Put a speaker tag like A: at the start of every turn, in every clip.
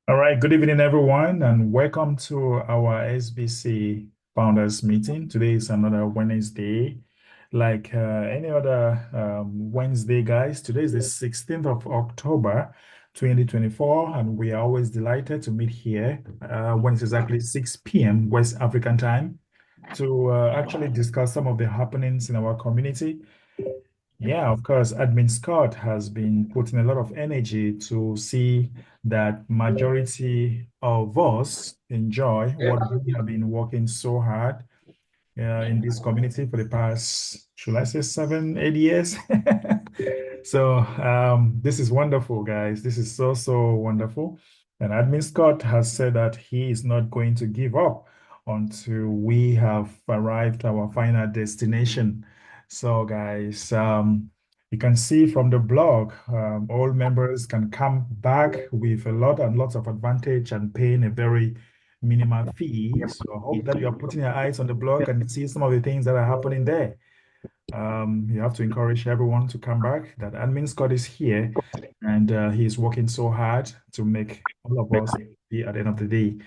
A: All right, good evening, everyone, and welcome to our SBC Founders Meeting. Today is another Wednesday, like any other Wednesday, guys. Today is the 16th of October, 2024, and we are always delighted to meet here when it's exactly 6 p.m. West African time to actually discuss some of the happenings in our community. Yeah, of course. Admin Scott has been putting a lot of energy to see that majority of us enjoy what we have been working so hard in this community for the past, should I say, 7, 8 years? So this is wonderful, guys. This is so, so wonderful. And Admin Scott has said that he is not going to give up until we have arrived at our final destination. So, guys, you can see from the blog, all members can come back with a lot and lots of advantage and paying a very minimal fee. So I hope that you are putting your eyes on the blog and see some of the things that are happening there. You have to encourage everyone to come back. That admin Scott is here and he's working so hard to make all of us be at the end of the day.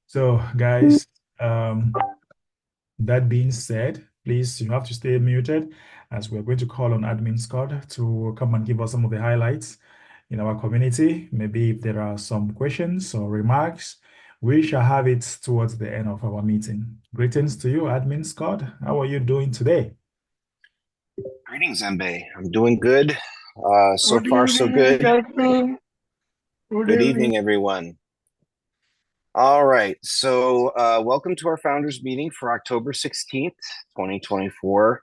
A: So, guys, that being said, please, you have to stay muted as we're going to call on Admin Scott to come and give us some of the highlights in our community. Maybe if there are some questions or remarks, we shall have it towards the end of our meeting. Greetings to you, Admin Scott. How are you doing today?
B: Greetings, MB. I'm doing good. So
C: Good
B: far, so
C: evening,
B: good.
C: Jasmine. Good
B: Good
C: evening.
B: evening, everyone. All right. Welcome to our founders meeting for October 16th, 2024.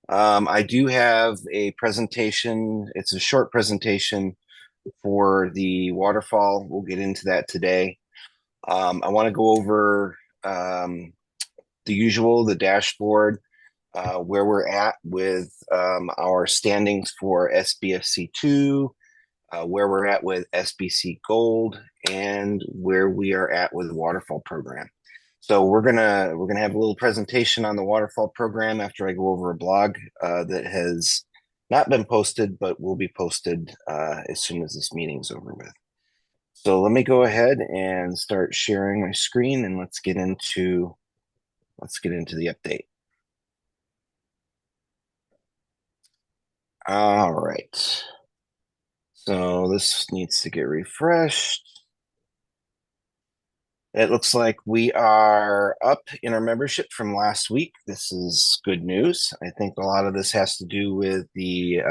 B: I do have a presentation. It's a short presentation for the waterfall. We'll get into that today. I want to go over the usual, the dashboard, where we're at with our standings for SBFC2, where we're at with SBC Gold, and where we are at with the waterfall program. So we're gonna have a little presentation on the waterfall program after I go over a blog that has not been posted, but will be posted as soon as this meeting's over with. So let me go ahead and start sharing my screen, and let's get into the update. All right. So this needs to get refreshed. It looks like we are up in our membership from last week. This is good news. I think a lot of this has to do with the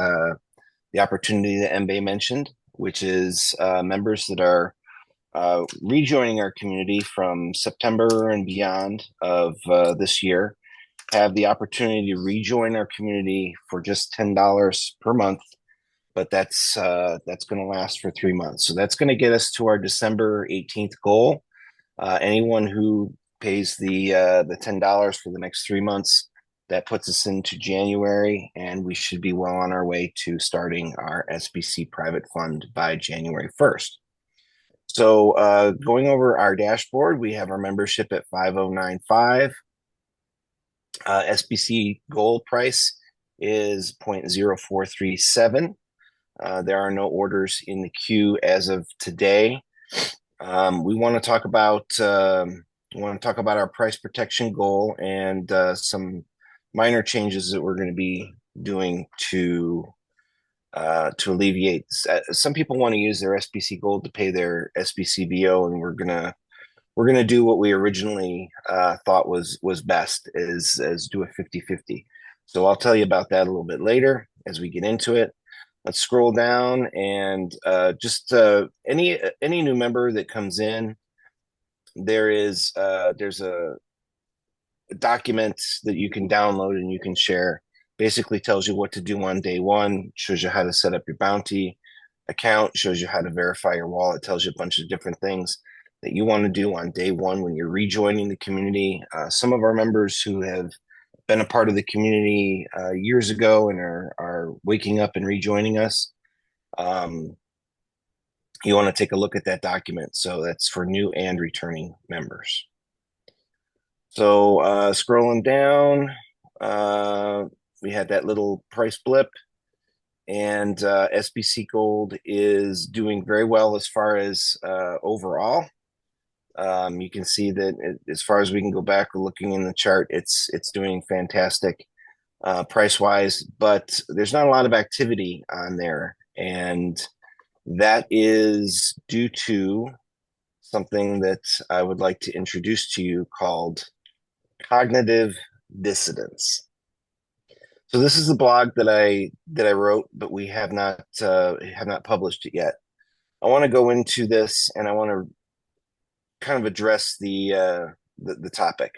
B: opportunity that MBA mentioned, which is members that are rejoining our community from September and beyond of this year have the opportunity to rejoin our community for just $10 per month, but that's going to last for 3 months. So that's going to get us to our December 18th goal. Anyone who pays the $10 for the next 3 months, that puts us into January, and we should be well on our way to starting our SBC private fund by January 1st. So going over our dashboard, we have our membership at 5095. SBC goal price is 0.0437. There are no orders in the queue as of today. We want to talk about our price protection goal and some minor changes that we're going to be doing to alleviate. Some people want to use their SBC Gold to pay their SBC BO, and we're gonna do what we originally thought was best, is do a 50-50. So I'll tell you about that a little bit later as we get into it. Let's scroll down and just any new member that comes in, there's a document that you can download and you can share. Basically tells you what to do on day one, shows you how to set up your bounty account, shows you how to verify your wallet, tells you a bunch of different things that you want to do on day one when you're rejoining the community. Some of our members who have been a part of the community years ago and are waking up and rejoining us, you want to take a look at that document. So that's for new and returning members. So scrolling down, we had that little price blip. and SBC Gold is doing very well as far as overall. You can see that as far as we can go back looking in the chart, it's doing fantastic price wise, but there's not a lot of activity on there, and that is due to something that I would like to introduce to you called cognitive dissonance. So this is the blog that I wrote, but we have not published it yet. I want to go into this, and I want to kind of address the topic.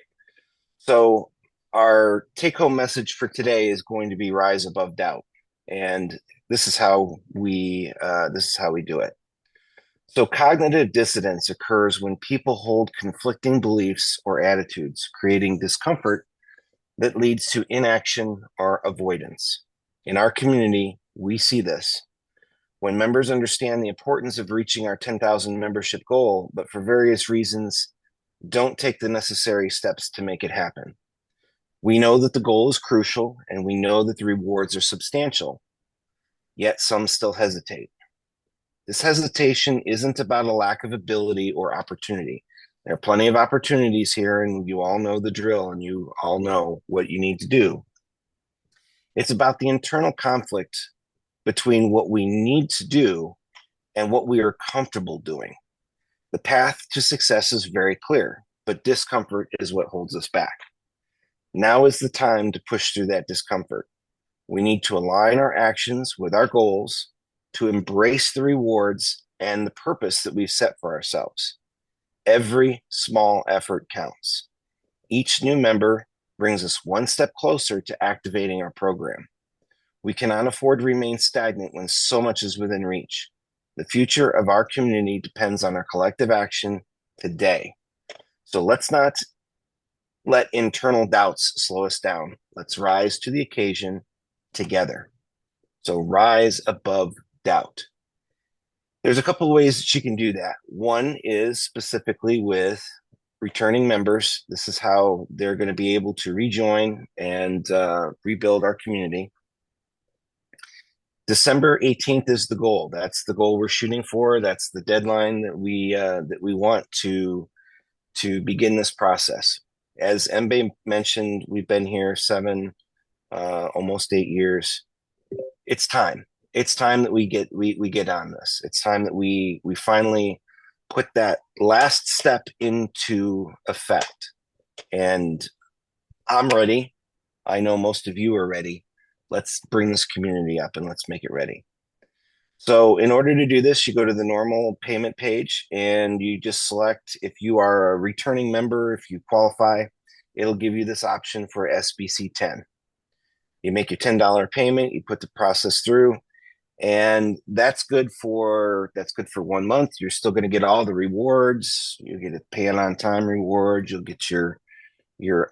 B: So our take-home message for today is going to be rise above doubt, and this is how we do it. So cognitive dissonance occurs when people hold conflicting beliefs or attitudes, creating discomfort that leads to inaction or avoidance. In our community, we see this. When members understand the importance of reaching our 10,000 membership goal, but for various reasons don't take the necessary steps to make it happen. We know that the goal is crucial, and we know that the rewards are substantial, yet some still hesitate. This hesitation isn't about a lack of ability or opportunity. There are plenty of opportunities here, and you all know the drill, and you all know what you need to do. It's about the internal conflict between what we need to do and what we are comfortable doing. The path to success is very clear, but discomfort is what holds us back. Now is the time to push through that discomfort. We need to align our actions with our goals, to embrace the rewards and the purpose that we've set for ourselves. Every small effort counts. Each new member brings us one step closer to activating our program. We cannot afford to remain stagnant when so much is within reach. The future of our community depends on our collective action today. So let's not let internal doubts slow us down. Let's rise to the occasion together. So rise above doubt. There's a couple of ways that you can do that. One is specifically with returning members. This is how they're going to be able to rejoin and rebuild our community. December 18th is the goal. That's the goal we're shooting for. That's the deadline that we want to begin this process. As Mbe mentioned, we've been here almost 8 years. It's time. It's time that we get on this. It's time that we finally put that last step into effect. And I'm ready. I know most of you are ready. Let's bring this community up and let's make it ready. So in order to do this, you go to the normal payment page and you just select if you are a returning member, if you qualify, it'll give you this option for SBC 10. You make your $10 payment, you put the process through, and that's good for 1 month. You're still going to get all the rewards. You get a pay on time reward. You'll get your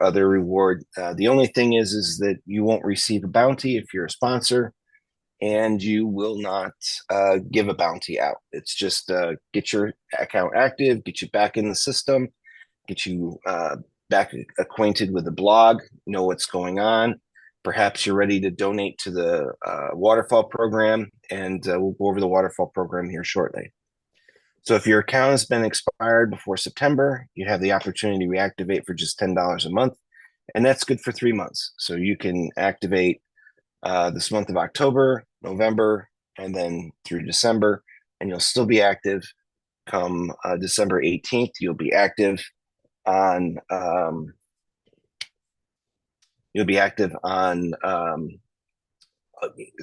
B: other reward. The only thing is that you won't receive a bounty if you're a sponsor, and you will not give a bounty out. It's just get your account active, get you back in the system, get you back acquainted with the blog, know what's going on. Perhaps you're ready to donate to the waterfall program, and we'll go over the waterfall program here shortly. So if your account has been expired before September, you have the opportunity to reactivate for just $10 a month, and that's good for 3 months. So you can activate this month of October, November, and then through December, and you'll still be active come December 18th. You'll be active on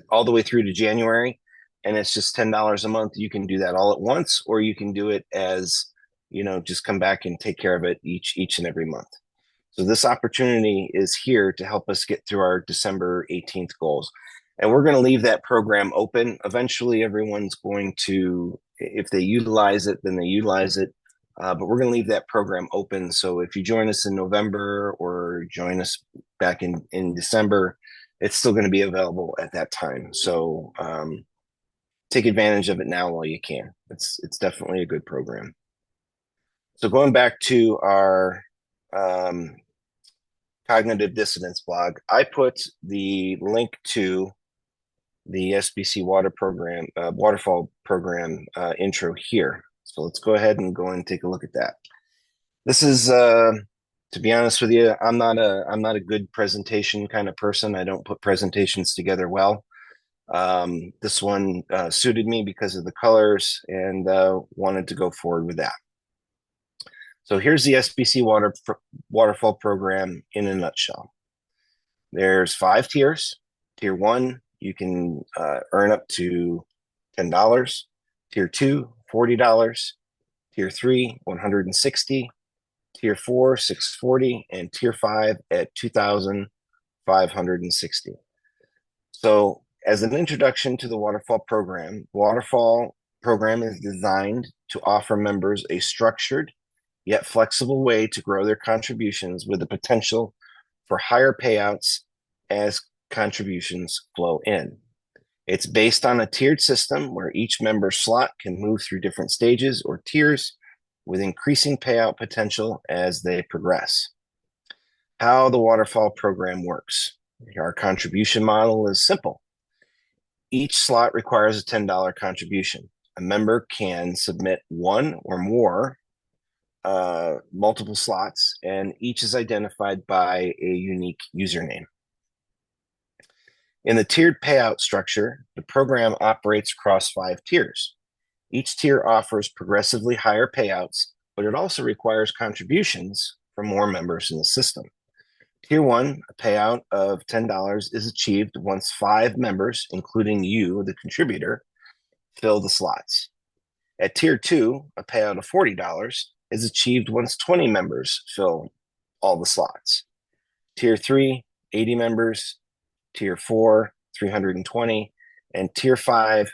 B: all the way through to January, and it's just $10 a month. You can do that all at once, or you can do it as, just come back and take care of it each and every month. So this opportunity is here to help us get through our December 18th goals. And we're going to leave that program open. Eventually, everyone's going to, if they utilize it, then they utilize it. But we're going to leave that program open. So if you join us in November or join us back in December, it's still going to be available at that time. So take advantage of it now while you can. It's definitely a good program. So going back to our cognitive dissonance blog, I put the link to the SBC waterfall program intro here. So let's go ahead and take a look at that. This is, to be honest with you, I'm not a good presentation kind of person. I don't put presentations together well. This one suited me because of the colors, and wanted to go forward with that. So here's the SBC waterfall program in a nutshell. There's 5 tiers. Tier 1, you can earn up to $10. Tier 2, $40. Tier 3, $160. Tier 4, $640, and Tier 5 at $2,560. So as an introduction to the waterfall program is designed to offer members a structured yet flexible way to grow their contributions with the potential for higher payouts as contributions flow in. It's based on a tiered system where each member slot can move through different stages or tiers with increasing payout potential as they progress. How the waterfall program works. Our contribution model is simple. Each slot requires a $10 contribution. A member can submit one or more multiple slots, and each is identified by a unique username. In the tiered payout structure, the program operates across 5 tiers. Each tier offers progressively higher payouts, but it also requires contributions from more members in the system. Tier 1, a payout of $10 is achieved once 5 members, including you, the contributor, fill the slots. At Tier 2, a payout of $40 is achieved once 20 members fill all the slots. Tier 3, 80 members. Tier 4, 320. And Tier 5,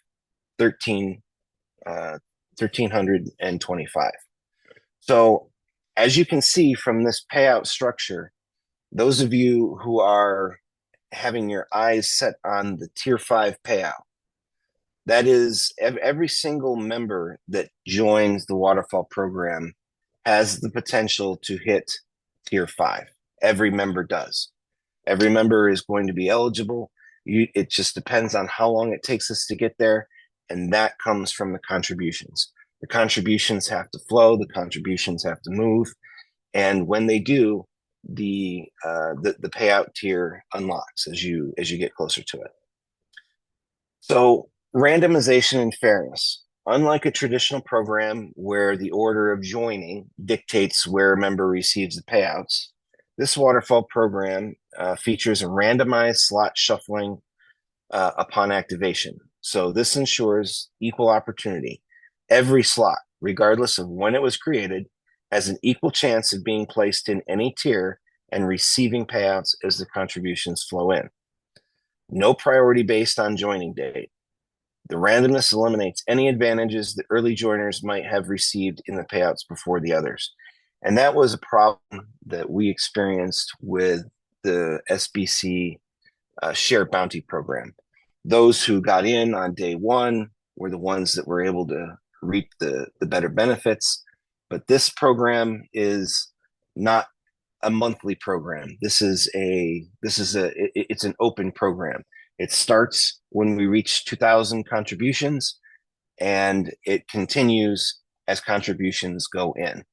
B: 1,325. So as you can see from this payout structure, those of you who are having your eyes set on the Tier 5 payout, that is every single member that joins the waterfall program has the potential to hit Tier 5. Every member does. Every member is going to be eligible. It just depends on how long it takes us to get there, and that comes from the contributions. The contributions have to flow, the contributions have to move, and when they do, the payout tier unlocks as you get closer to it. So randomization and fairness. Unlike a traditional program where the order of joining dictates where a member receives the payouts, this waterfall program features a randomized slot shuffling upon activation. So this ensures equal opportunity. Every slot, regardless of when it was created, has an equal chance of being placed in any tier and receiving payouts as the contributions flow in. No priority based on joining date. The randomness eliminates any advantages the early joiners might have received in the payouts before the others. And that was a problem that we experienced with the SBC shared bounty program. Those who got in on day 1 were the ones that were able to reap the better benefits. But this program is not a monthly program. It's an open program. It starts when we reach 2,000 contributions, and it continues as contributions go in.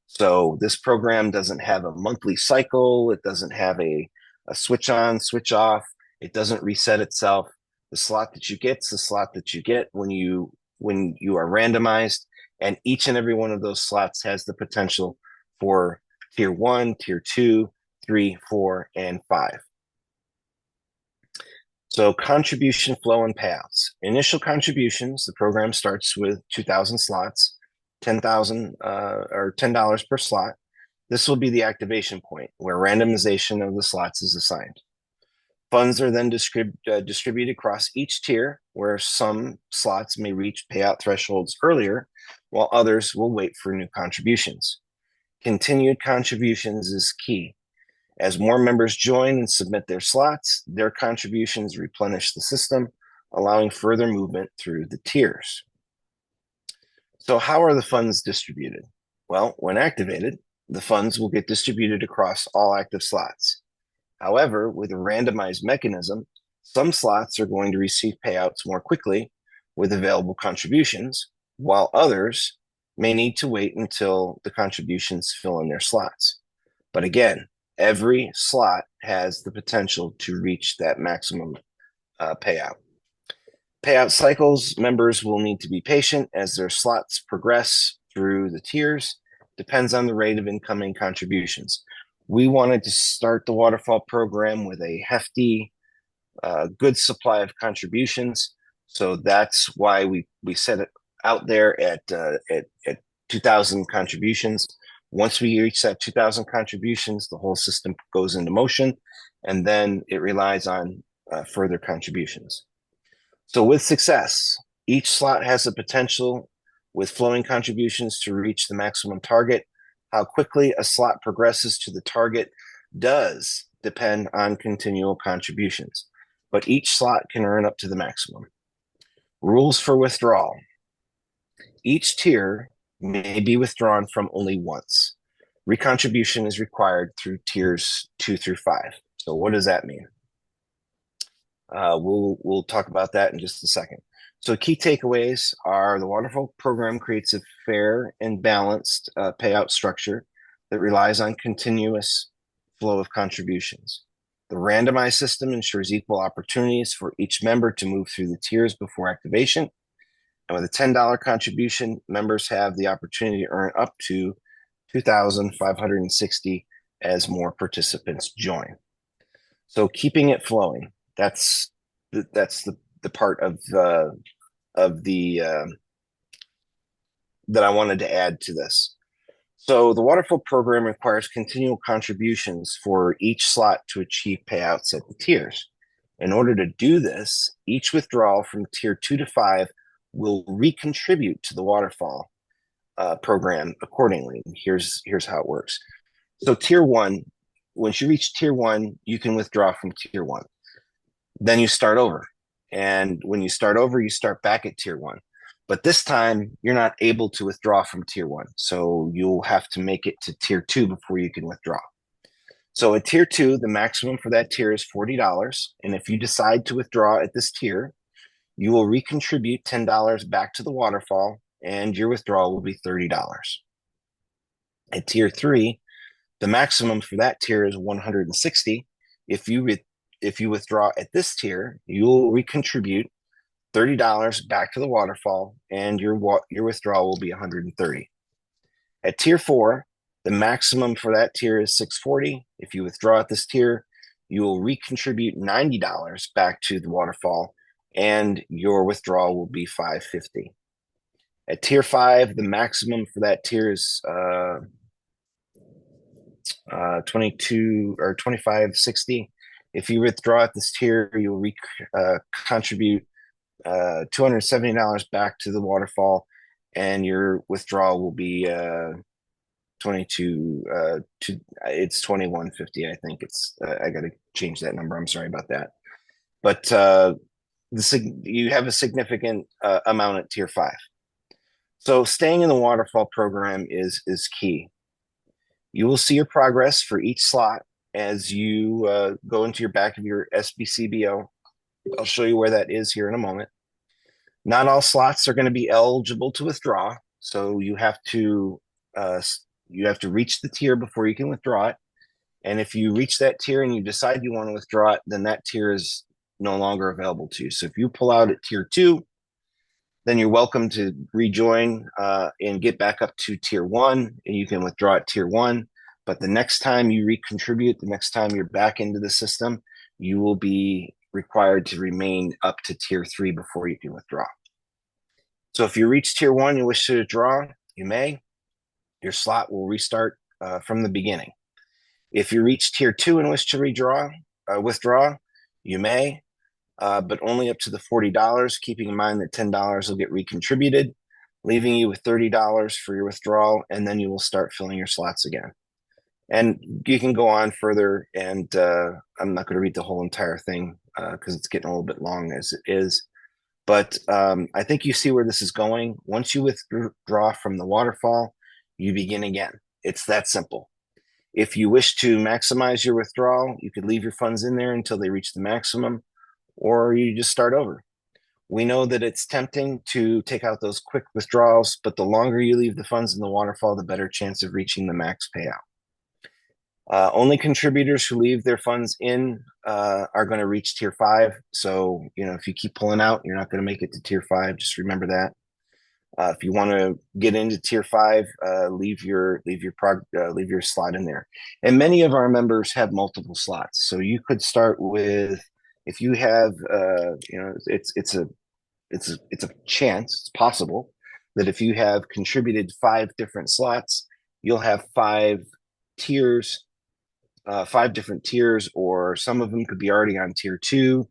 B: So this program doesn't have a monthly cycle. It doesn't have a switch on, switch off. It doesn't reset itself. The slot that you get is the slot that you get when you are randomized, and each and every one of those slots has the potential for Tier 1, Tier 2, 3, 4, and 5. So contribution flow and payouts. Initial contributions, the program starts with 2,000 slots, 10,000 or $10 per slot. This will be the activation point where randomization of the slots is assigned. Funds are then distributed across each tier, where some slots may reach payout thresholds earlier, while others will wait for new contributions. Continued contributions is key. As more members join and submit their slots, their contributions replenish the system, allowing further movement through the tiers. So how are the funds distributed? Well, when activated, the funds will get distributed across all active slots. However, with a randomized mechanism, Some slots are going to receive payouts more quickly with available contributions, while others may need to wait until the contributions fill in their slots. But again, every slot has the potential to reach that maximum payout. Payout cycles, members will need to be patient as their slots progress through the tiers. Depends on the rate of incoming contributions. We wanted to start the waterfall program with a hefty, good supply of contributions. So that's why we set it out there at 2,000 contributions. Once we reach that 2,000 contributions, the whole system goes into motion, and then it relies on further contributions. So with success, each slot has the potential with flowing contributions to reach the maximum target. How quickly a slot progresses to the target does depend on continual contributions, but each slot can earn up to the maximum. Rules for withdrawal. Each tier may be withdrawn from only once. Recontribution is required through tiers 2 through 5. So what does that mean? We'll talk about that in just a second. So key takeaways are the waterfall program creates a fair and balanced payout structure that relies on continuous flow of contributions. The randomized system ensures equal opportunities for each member to move through the tiers before activation. And with a $10 contribution, members have the opportunity to earn up to $2,560 as more participants join. So keeping it flowing. That's the part of the that I wanted to add to this. So the waterfall program requires continual contributions for each slot to achieve payouts at the tiers. In order to do this, each withdrawal from tier 2 to 5 will recontribute to the waterfall program accordingly. Here's how it works. So tier 1, once you reach tier 1, you can withdraw from tier 1. Then you start over. And when you start over, you start back at tier 1. But this time, you're not able to withdraw from tier 1. So you'll have to make it to tier 2 before you can withdraw. So at tier 2, the maximum for that tier is $40. And if you decide to withdraw at this tier, you will recontribute $10 back to the waterfall, and your withdrawal will be $30. At tier 3, the maximum for that tier is $160. If you withdraw at this tier, you'll recontribute $30 back to the waterfall, and your withdrawal will be $130. At tier 4, the maximum for that tier is $640. If you withdraw at this tier, you will recontribute $90 back to the waterfall, and your withdrawal will be $550. At tier 5, the maximum for that tier is $22 or $25.60. If you withdraw at this tier, you will contribute $270 back to the waterfall, and your withdrawal will be it's $21.50. I think it's I got to change that number. I'm sorry about that, but you have a significant amount at tier 5. So staying in the waterfall program is key. You will see your progress for each slot as you go into your back of your SBCBO. I'll show you where that is here in a moment. Not all slots are going to be eligible to withdraw, so you have to reach the tier before you can withdraw it. And if you reach that tier and you decide you want to withdraw it, then that tier is no longer available to you. So if you pull out at tier 2, then you're welcome to rejoin and get back up to tier 1, and you can withdraw at tier 1. But the next time you recontribute, the next time you're back into the system, you will be required to remain up to tier 3 before you can withdraw. So if you reach tier 1, you wish to withdraw, you may. Your slot will restart from the beginning. If you reach tier 2 and wish to withdraw, you may, but only up to the $40, keeping in mind that $10 will get recontributed, leaving you with $30 for your withdrawal, and then you will start filling your slots again. And you can go on further, and I'm not going to read the whole entire thing because it's getting a little bit long as it is. But I think you see where this is going. Once you withdraw from the waterfall, you begin again. It's that simple. If you wish to maximize your withdrawal, you could leave your funds in there until they reach the maximum, or you just start over. We know that it's tempting to take out those quick withdrawals, but the longer you leave the funds in the waterfall, the better chance of reaching the max payout. Only contributors who leave their funds in are going to reach tier 5. So, if you keep pulling out, you're not going to make it to tier 5. Just remember that. If you want to get into tier 5, leave your slot in there. And many of our members have multiple slots, so you could start with, if you have, it's a chance, it's possible that if you have contributed 5 different slots, you'll have 5 tiers, 5 different tiers, or some of them could be already on tier 2.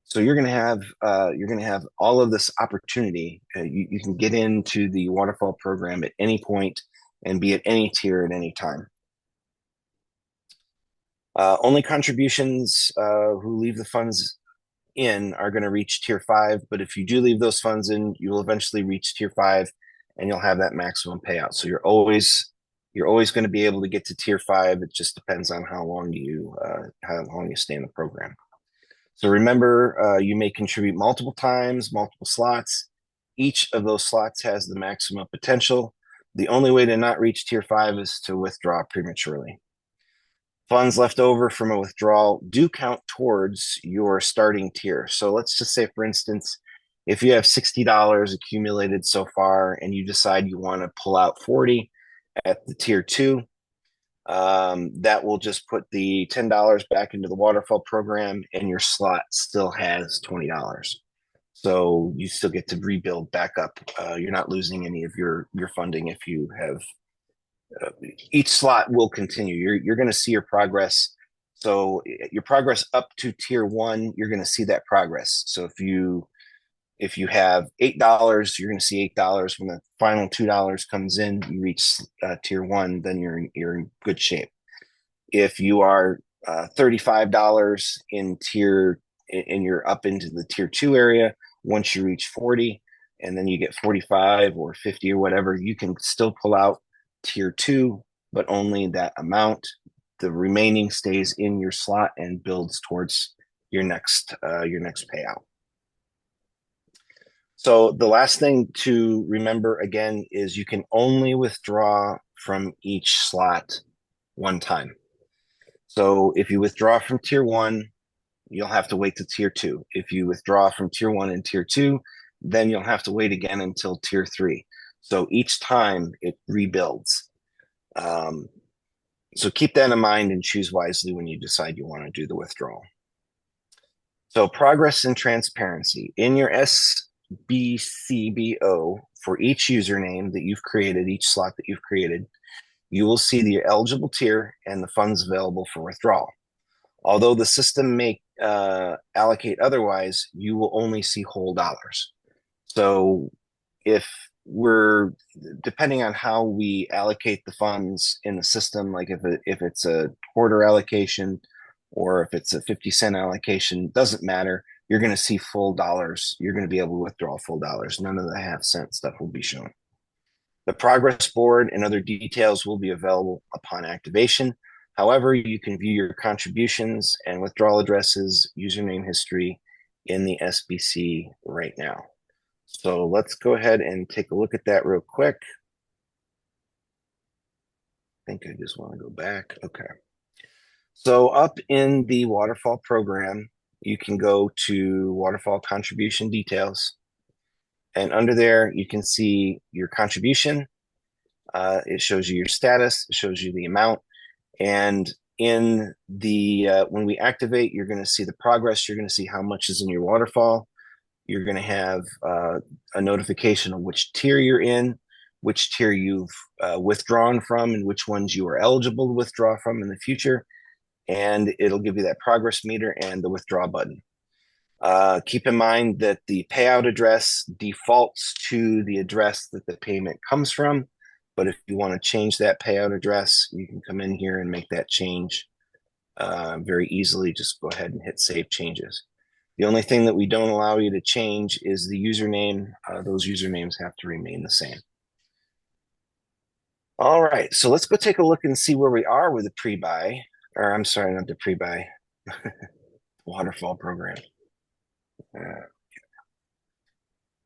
B: So you're going to have all of this opportunity. You can get into the waterfall program at any point and be at any tier at any time. Only contributions who leave the funds in are going to reach tier 5, but if you do leave those funds in, you will eventually reach tier 5 and you'll have that maximum payout. So you're always going to be able to get to tier 5. It just depends on how long you stay in the program. So remember, you may contribute multiple times, multiple slots. Each of those slots has the maximum potential. The only way to not reach tier 5 is to withdraw prematurely. Funds left over from a withdrawal do count towards your starting tier. So let's just say, for instance, if you have $60 accumulated so far and you decide you want to pull out 40 at the tier 2, that will just put the $10 back into the waterfall program, and your slot still has $20. So you still get to rebuild back up. You're not losing any of your funding if you have. Each slot will continue. You're going to see your progress. So your progress up to tier 1, you're going to see that progress. So if you have $8, you're going to see $8. When the final $2 comes in, you reach tier 1, then you're in good shape. If you are $35 in tier, and you're up into the tier 2 area, once you reach 40, and then you get 45 or 50 or whatever, you can still pull out tier 2, but only that amount. The remaining stays in your slot and builds towards your next payout. So the last thing to remember again is you can only withdraw from each slot one time. So if you withdraw from tier 1, you'll have to wait to tier 2. If you withdraw from tier 1 and tier 2, then you'll have to wait again until tier 3. So each time it rebuilds. So keep that in mind and choose wisely when you decide you want to do the withdrawal. So progress and transparency. In your SBCBO, for each username that you've created, each slot that you've created, you will see the eligible tier and the funds available for withdrawal. Although the system may allocate otherwise, you will only see whole dollars. So depending on how we allocate the funds in the system, like if it's a quarter allocation or if it's a 50-cent allocation, doesn't matter. You're going to see full dollars. You're going to be able to withdraw full dollars. None of the half-cent stuff will be shown. The progress board and other details will be available upon activation. However, you can view your contributions and withdrawal addresses, username history in the SBC right now. So let's go ahead and take a look at that real quick. I think I just want to go back. Okay. So up in the waterfall program, you can go to waterfall contribution details. And under there, you can see your contribution. It shows you your status. It shows you the amount. And in the when we activate, you're going to see the progress. You're going to see how much is in your waterfall. You're going to have a notification of which tier you're in, which tier you've withdrawn from, and which ones you are eligible to withdraw from in the future. And it'll give you that progress meter and the withdraw button. Keep in mind that the payout address defaults to the address that the payment comes from. But if you want to change that payout address, you can come in here and make that change very easily. Just go ahead and hit Save Changes. The only thing that we don't allow you to change is the username. Those usernames have to remain the same. All right, so let's go take a look and see where we are with the pre-buy. Or I'm sorry, not the pre-buy, waterfall program.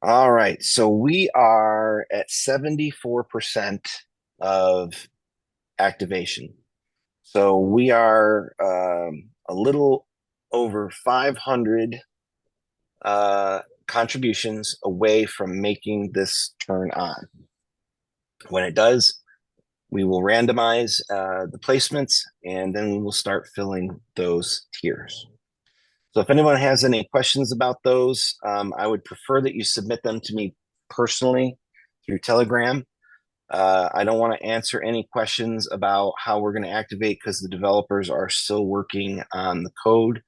B: All right, so we are at 74% of activation. So we are a little over 500 contributions away from making this turn on. When it does, we will randomize the placements, and then we will start filling those tiers. So if anyone has any questions about those, I would prefer that you submit them to me personally through Telegram. I don't want to answer any questions about how we're going to activate because the developers are still working on the code.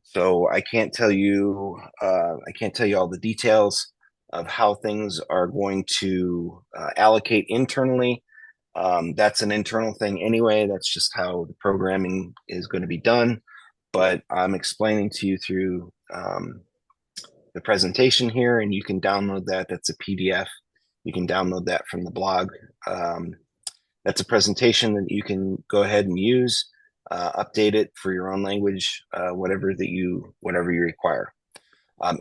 B: So I can't tell you all the details of how things are going to allocate internally. That's an internal thing anyway. That's just how the programming is going to be done. But I'm explaining to you through the presentation here, and you can download that. That's a PDF. You can download that from the blog. That's a presentation that you can go ahead and use, update it for your own language, whatever you require.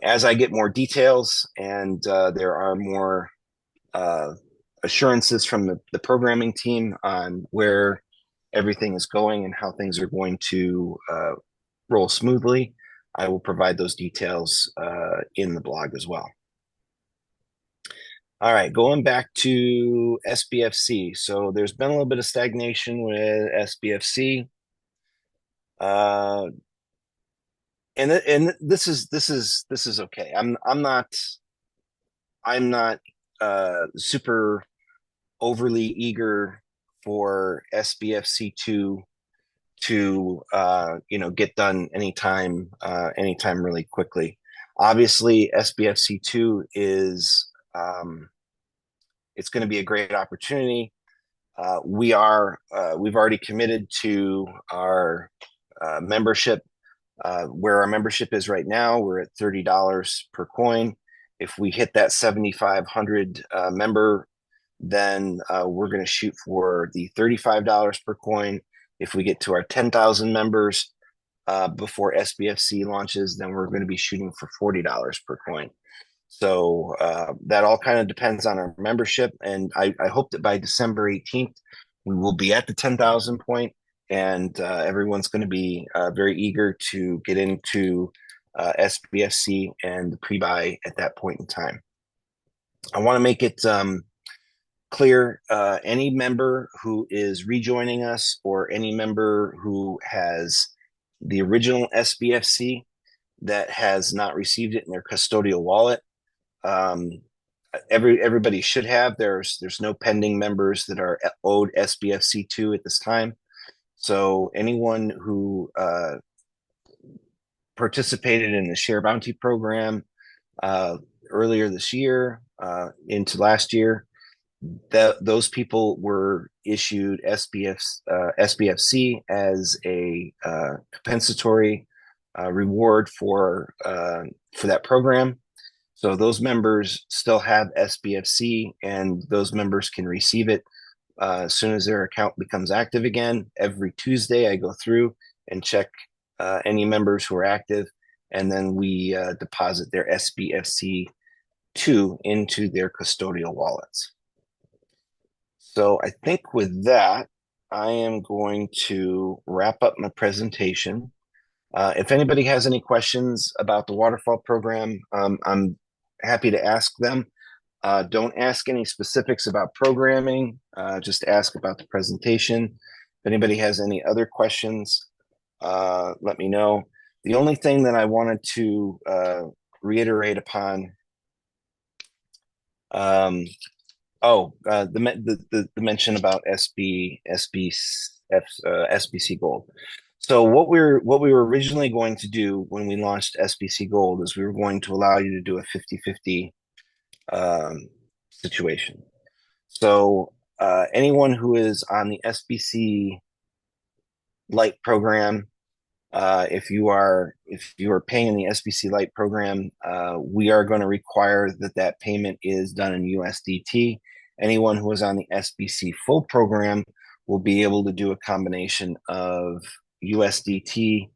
B: As I get more details and there are more assurances from the programming team on where everything is going and how things are going to roll smoothly, I will provide those details in the blog as well. All right, going back to SBFC. So there's been a little bit of stagnation with SBFC. And this is okay. I'm not super overly eager for SBFC2 to get done anytime really quickly. Obviously, SBFC2 is it's going to be a great opportunity. We've already committed to our membership. Where our membership is right now, we're at $30 per coin. If we hit that 7,500 member, then we're going to shoot for the $35 per coin. If we get to our 10,000 members before SBFC launches, then we're going to be shooting for $40 per coin. So that all kind of depends on our membership. And I hope that by December 18th, we will be at the 10,000 point, and everyone's going to be very eager to get into SBFC and the pre-buy at that point in time. I want to make it clear, any member who is rejoining us or any member who has the original SBFC that has not received it in their custodial wallet, everybody should have. There's no pending members that are owed SBFC2 at this time. So anyone who participated in the share bounty program earlier this year into last year, those people were issued SBFC as a compensatory reward for that program. So those members still have SBFC, and those members can receive it as soon as their account becomes active again. Every Tuesday, I go through and check any members who are active, and then we deposit their SBFC2 into their custodial wallets. So I think with that, I am going to wrap up my presentation. If anybody has any questions about the waterfall program, I'm happy to ask them. Don't ask any specifics about programming, just ask about the presentation. If anybody has any other questions, let me know. The only thing that I wanted to reiterate upon, the mention about SBC Gold. So what we were originally going to do when we launched SBC Gold is we were going to allow you to do a 50-50 situation. So anyone who is on the SBC Lite program, if you are paying in the SBC Lite program, we are going to require that payment is done in USDT. Anyone who is on the SBC Full program will be able to do a combination of USDT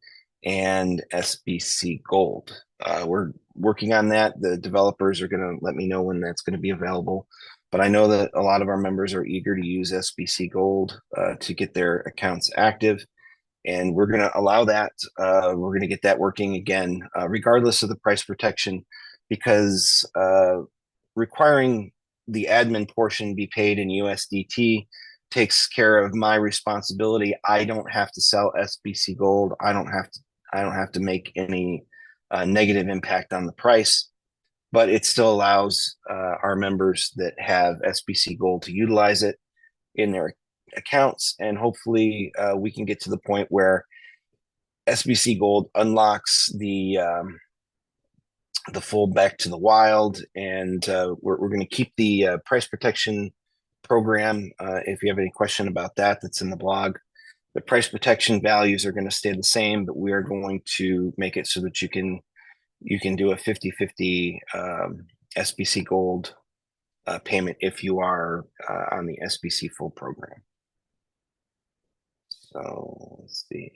B: and SBC Gold. We're working on that. The developers are going to let me know when that's going to be available. But I know that a lot of our members are eager to use SBC Gold to get their accounts active. And we're going to allow that. We're going to get that working again, regardless of the price protection, because requiring the admin portion be paid in USDT takes care of my responsibility. I don't have to sell SBC Gold. I don't have to make any negative impact on the price, but it still allows our members that have SBC Gold to utilize it in their accounts, and hopefully we can get to the point where SBC Gold unlocks the full back to the wild, and we're going to keep the price protection program. If you have any question about that, that's in the blog. The price protection values are going to stay the same, but we are going to make it so that you can do a 50-50 SBC Gold payment if you are on the SBC full program. So let's see.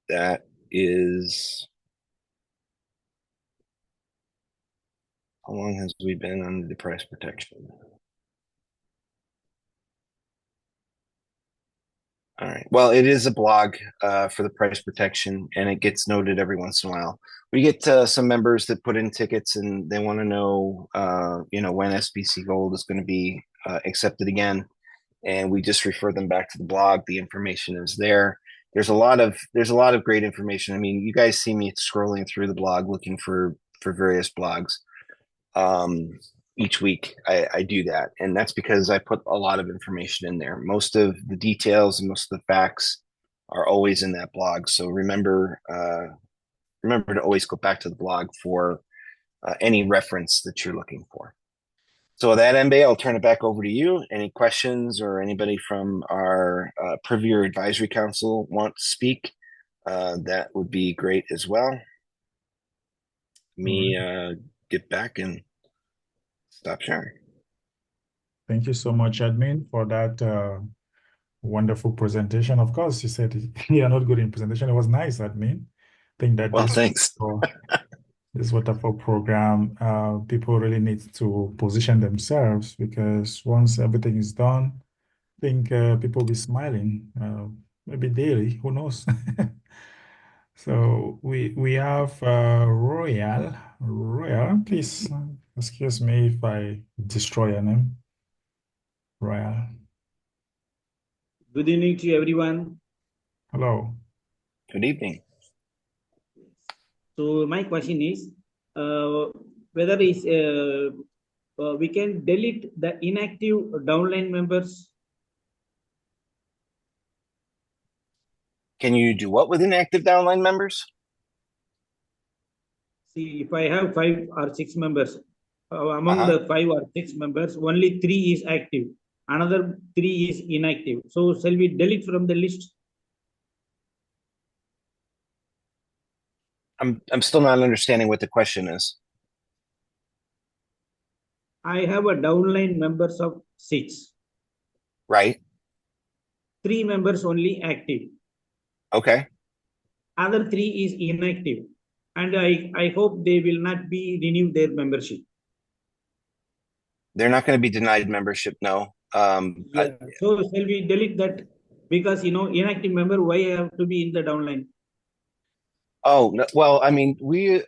B: That is, how long has we been under the price protection? All right. Well, it is a blog for the price protection, and it gets noted every once in a while. We get some members that put in tickets, and they want to know, when SBC Gold is going to be accepted again, and we just refer them back to the blog. The information is there. There's a lot of great information. I mean, you guys see me scrolling through the blog looking for various blogs. Each week I do that, and that's because I put a lot of information in there. Most of the details and most of the facts are always in that blog. So remember to always go back to the blog for any reference that you're looking for. So with that, MB, I'll turn it back over to you. Any questions, or anybody from our Privy or Advisory Council want to speak? That would be great as well. Let me get back and stop sharing.
A: Thank you so much, admin, for that wonderful presentation. Of course, you said you are not good in presentation. It was nice, admin. I think that
B: Well, thanks.
A: this waterfall program, people really need to position themselves, because once everything is done, I think people will be smiling, maybe daily, who knows? So we have Royal. Royal, please excuse me if I destroy your name. Royal.
D: Good evening to everyone.
A: Hello.
B: Good evening.
D: So my question is, whether we can delete the inactive downline members?
B: Can you do what with inactive downline members?
D: See, if I have 5 or 6 members, among the 5 or 6 members, only 3 is active. Another 3 is inactive. So shall we delete from the list?
B: I'm still not understanding what the question is.
D: I have a downline members of 6.
B: Right.
D: 3 members only active.
B: Okay.
D: Other 3 is inactive. And I hope they will not be renew their membership.
B: They're not going to be denied membership, no.
D: So shall we delete that? Because, inactive member, why I have to be in the downline?
B: Oh, no, well, I mean, we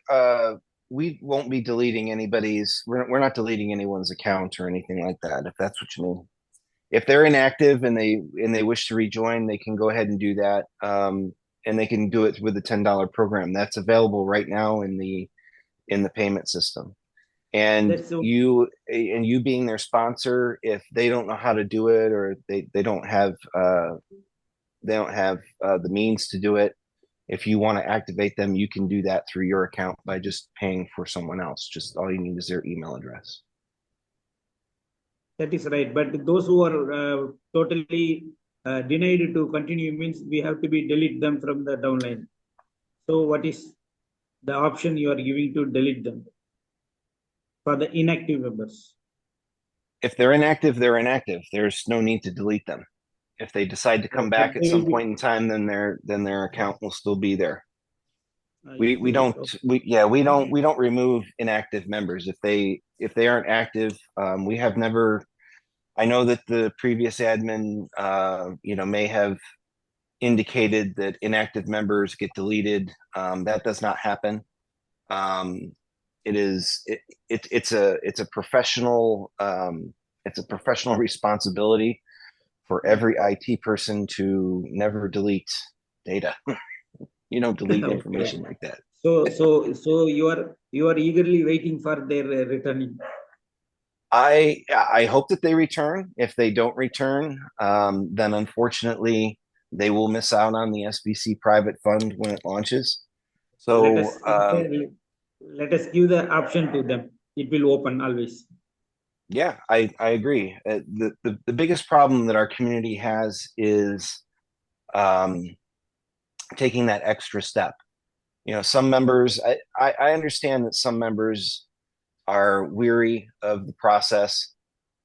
B: won't be deleting anybody's. We're not deleting anyone's account or anything like that, if that's what you mean. If they're inactive and they wish to rejoin, they can go ahead and do that. And they can do it with the $10 program that's available right now in the payment system. And you being their sponsor, if they don't know how to do it, or they don't have the means to do it, if you want to activate them, you can do that through your account by just paying for someone else. Just all you need is their email address.
D: That is right. But those who are totally denied to continue means we have to be delete them from the downline. So what is the option you are giving to delete them for the inactive members?
B: If they're inactive, they're inactive. There's no need to delete them. If they decide to come back at some point in time, then their account will still be there. We don't we don't remove inactive members if they aren't active. We have never. I know that the previous admin, may have indicated that inactive members get deleted. That does not happen. It's a professional responsibility for every IT person to never delete data. You don't delete information like that.
D: So you are eagerly waiting for their returning.
B: I hope that they return. If they don't return, then unfortunately they will miss out on the SBC private fund when it launches. So
D: let us give the option to them. It will open always.
B: Yeah, I agree. The biggest problem that our community has is taking that extra step. Some members, I understand that some members are weary of the process,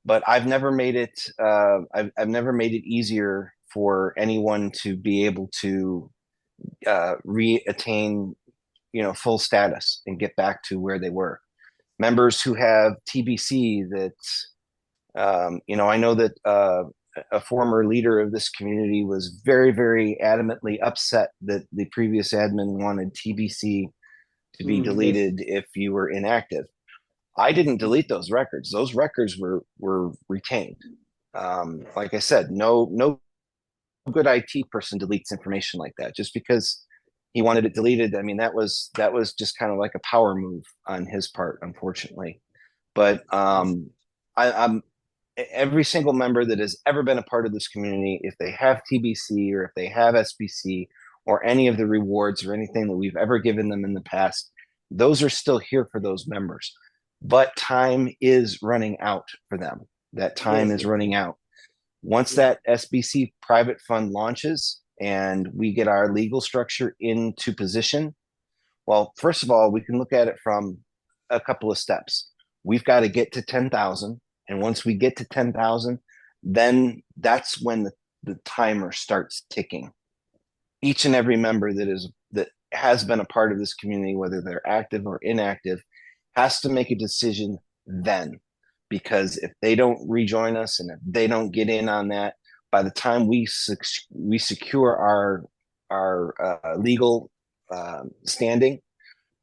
B: but I've never made it I've never made it easier for anyone to be able to reattain full status and get back to where they were. Members who have TBC that I know that a former leader of this community was very, very adamantly upset that the previous admin wanted TBC to be deleted if you were inactive. I didn't delete those records. Those records were retained. Like I said, no good IT person deletes information like that just because he wanted it deleted. I mean, that was just kind of like a power move on his part, unfortunately. But I'm every single member that has ever been a part of this community, if they have TBC or if they have SBC or any of the rewards or anything that we've ever given them in the past, those are still here for those members. But time is running out for them. That time is running out. Once that SBC private fund launches and we get our legal structure into position, well, first of all, we can look at it from a couple of steps. We've got to get to 10,000. And once we get to 10,000, then that's when the timer starts ticking. Each and every member that has been a part of this community, whether they're active or inactive, has to make a decision then. Because if they don't rejoin us and if they don't get in on that, by the time we secure our legal standing,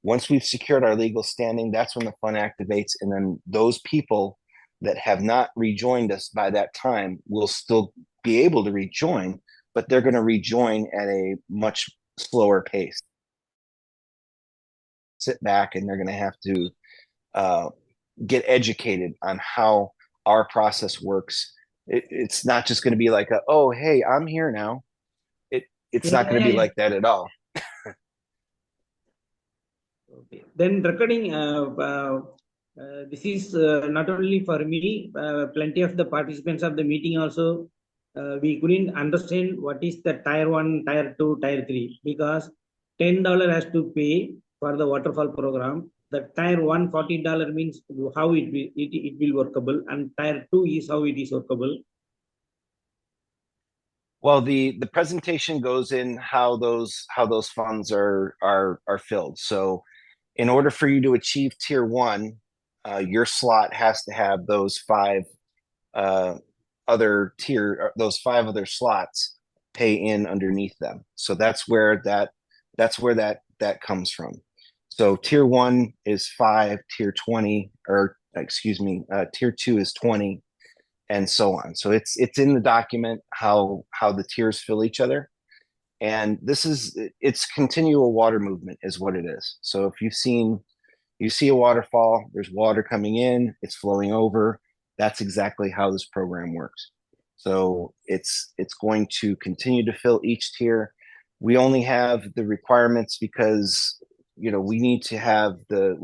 B: once we've secured our legal standing, that's when the fund activates, and then those people that have not rejoined us by that time will still be able to rejoin, but they're going to rejoin at a much slower pace. Sit back and they're going to have to get educated on how our process works. It's not just going to be like, oh, hey, I'm here now. It's not going to be like that at all.
D: Okay. Then recording, this is not only for me, plenty of the participants of the meeting also, we couldn't understand what is the tier 1, tier 2, tier 3, because $10 has to pay for the waterfall program. The tier 1, $40 means how it will workable, and tier 2 is how it is workable.
B: Well, the presentation goes in how those funds are filled. So in order for you to achieve tier 1, your slot has to have those five other slots pay in underneath them. So that's where that comes from. So tier 1 is 5, tier 20, or excuse me, tier 2 is 20, and so on. So it's in the document how the tiers fill each other. And it's continual water movement is what it is. So if you see a waterfall, there's water coming in, it's flowing over. That's exactly how this program works. So it's going to continue to fill each tier. We only have the requirements because we need to have the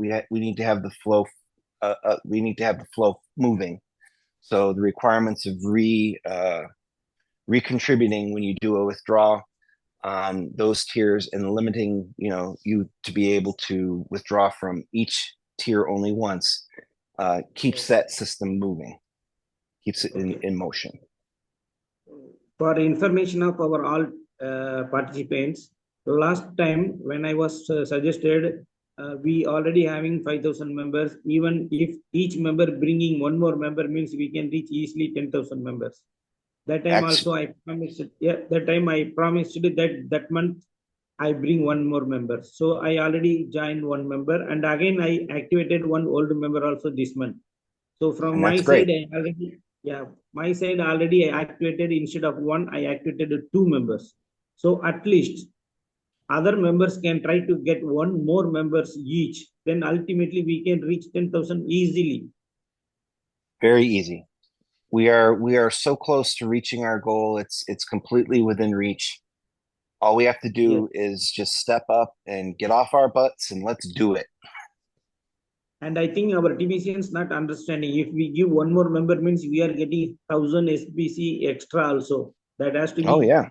B: flow. We need to have the flow moving. So the requirements of recontributing when you do a withdrawal on those tiers and limiting you to be able to withdraw from each tier only once keeps that system moving, keeps it in motion.
D: For information of our all participants, last time when I was suggested, we already having 5,000 members. Even if each member bringing one more member means we can reach easily 10,000 members. That time also I promised, yeah, that time I promised that month I bring one more member. So I already joined one member, and again I activated one old member also this month. So from
B: And
D: my
B: that's
D: side,
B: great.
D: I already, yeah, my side already I activated instead of one, I activated two members. So at least other members can try to get one more members each. Then ultimately we can reach 10,000 easily.
B: Very easy. We are so close to reaching our goal. It's completely within reach. All we have to
D: Yes.
B: do is just step up and get off our butts and let's do it.
D: And I think our TBCNs not understanding. If we give one more member means we are getting 1,000 SBC extra also. That has to
B: Oh
D: be,
B: yeah.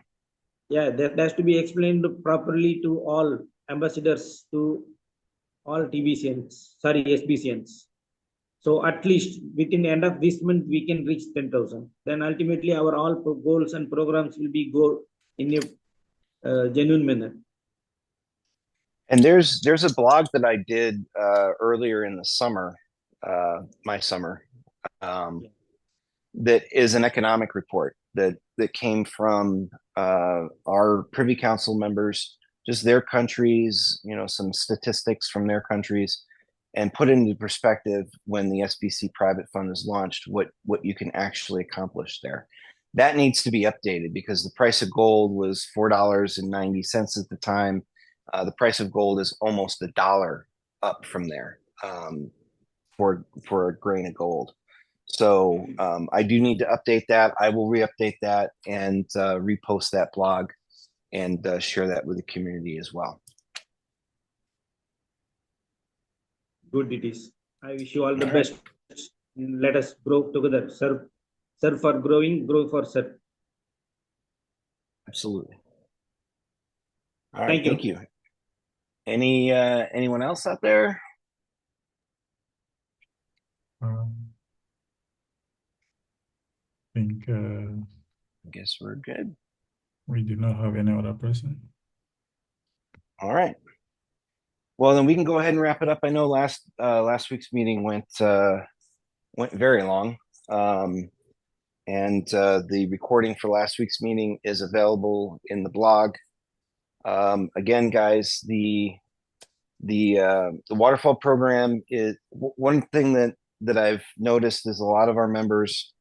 D: yeah, that has to be explained properly to all ambassadors, to all TBCNs, sorry, SBCNs. So at least within the end of this month, we can reach 10,000. Then ultimately our all goals and programs will be go in a genuine manner.
B: And there's a blog that I did earlier in the summer, my summer, that is an economic report that came from our Privy Council members, just their countries, some statistics from their countries, and put into perspective when the SBC private fund is launched, what you can actually accomplish there. That needs to be updated because the price of gold was $4.90 at the time. The price of gold is almost $1 up from there for a grain of gold. So I do need to update that. I will re-update that and repost that blog and share that with the community as well.
D: Good it is. I wish you all the best. Let us grow together. Serve for growing, grow for serve.
B: Absolutely. All right,
D: Thank you.
B: Anyone else out there?
A: I think
B: I guess we're good.
A: we do not have any other person.
B: All right. Well, then we can go ahead and wrap it up. I know last week's meeting went very long, and the recording for last week's meeting is available in the blog. Again, guys, the waterfall program is one thing that I've noticed is a lot of our members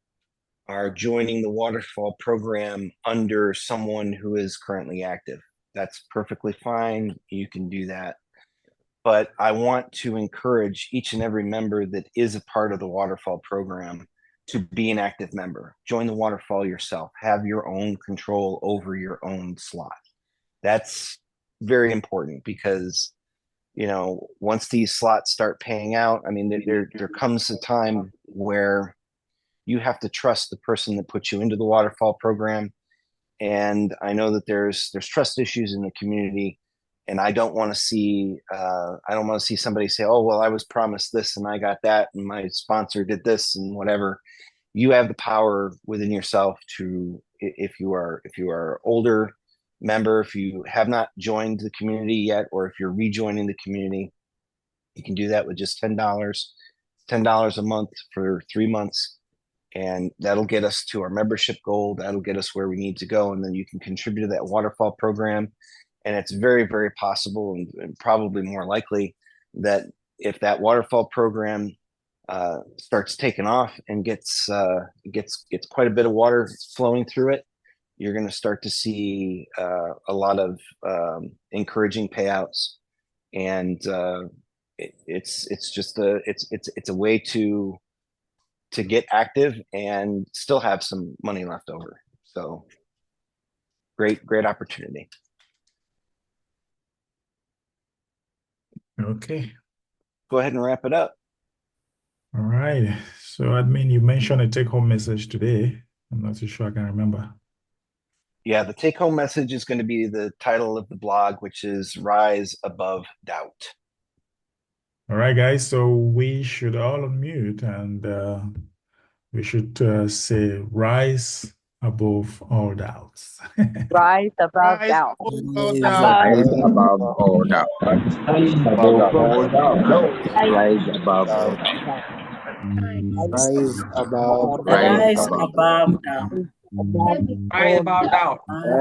B: are joining the waterfall program under someone who is currently active. That's perfectly fine. You can do that. But I want to encourage each and every member that is a part of the waterfall program to be an active member. Join the waterfall yourself. Have your own control over your own slot. That's very important because once these slots start paying out, I mean, there comes a time where you have to trust the person that puts you into the waterfall program. And I know that there's trust issues in the community, and I don't want to see somebody say, "Oh, well, I was promised this and I got that, and my sponsor did this and whatever." You have the power within yourself to, if you are older member, if you have not joined the community yet, or if you're rejoining the community, you can do that with just $10 a month for 3 months. And that'll get us to our membership goal. That'll get us where we need to go. And then you can contribute to that waterfall program. And it's very, very possible and probably more likely that if that waterfall program starts taking off and gets quite a bit of water flowing through it, you're going to start to see a lot of encouraging payouts. And it's a way to get active and still have some money left over. So great opportunity.
A: Okay.
B: Go ahead and wrap it up.
A: All right. So admin, you mentioned a take-home message today. I'm not too sure I can remember.
B: Yeah, the take-home message is going to be the title of the blog, which is Rise Above Doubt.
A: All right, guys. So we should all unmute and we should say rise above all doubts.
E: Rise above
C: Rise
E: doubt.
C: above
F: Rise
C: doubt.
F: above all doubt.
G: Rise above all doubt. Rise above all
E: Rise
G: doubt.
H: Rise above
F: Rise
H: all
F: above
H: doubt.
F: all
I: Rise
F: doubt.
I: above doubt.
E: above
C: Rise
E: all
C: above doubt.
E: doubt.